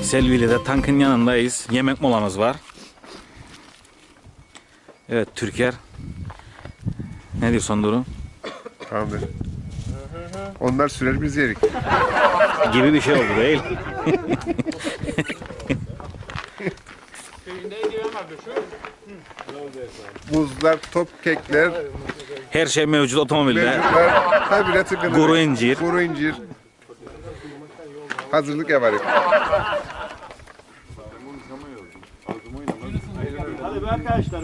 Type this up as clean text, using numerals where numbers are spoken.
Selvi ile de tankın yanındayız. Yemek molamız var. Evet Türker. Ne diyorsun Duru? Tamamdır. Onlar sürer biz yerik. Gibi bir şey oldu değil. Muzlar, top kekler, Her şey mevcut otomobilde. mevcutlar, tabi tıkınır. Kuru incir. Kuru incir. Hazırlık yaparız. Hadi be arkadaşlar.